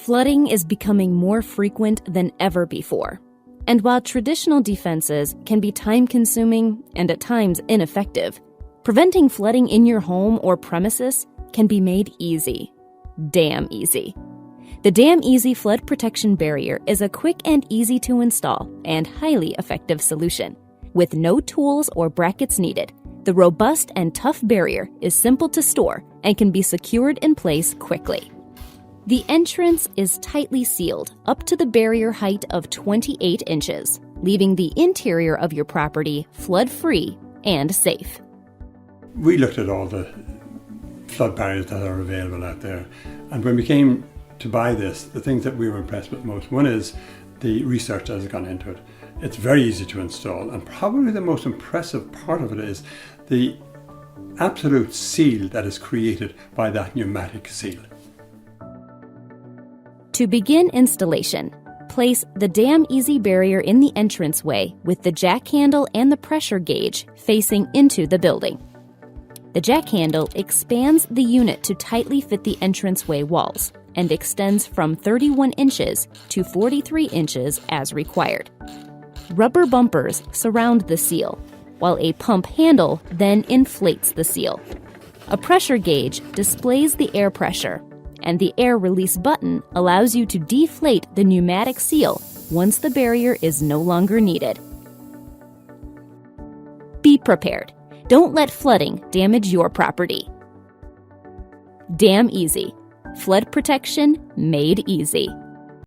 Flooding is becoming more frequent than ever before. And while traditional defenses can be time-consuming and at times ineffective, preventing flooding in your home or premises can be made easy. Damn easy. The Damn Easy Flood Protection Barrier is a quick and easy to install and highly effective solution. With no tools or brackets needed, the robust and tough barrier is simple to store and can be secured in place quickly. The entrance is tightly sealed up to the barrier height of 28 inches, leaving the interior of your property flood-free and safe. We looked at all the flood barriers that are available out there, and when we came to buy this, the things that we were impressed with most, one is the research that has gone into it. It's very easy to install, and probably the most impressive part of it is the absolute seal that is created by that pneumatic seal. To begin installation, place the Damn Easy barrier in the entranceway with the jack handle and the pressure gauge facing into the building. The jack handle expands the unit to tightly fit the entranceway walls and extends from 31 inches to 43 inches as required. Rubber bumpers surround the seal, while a pump handle then inflates the seal. A pressure gauge displays the air pressure, and the air release button allows you to deflate the pneumatic seal once the barrier is no longer needed. Be prepared. Don't let flooding damage your property. Damn Easy. Flood protection made easy.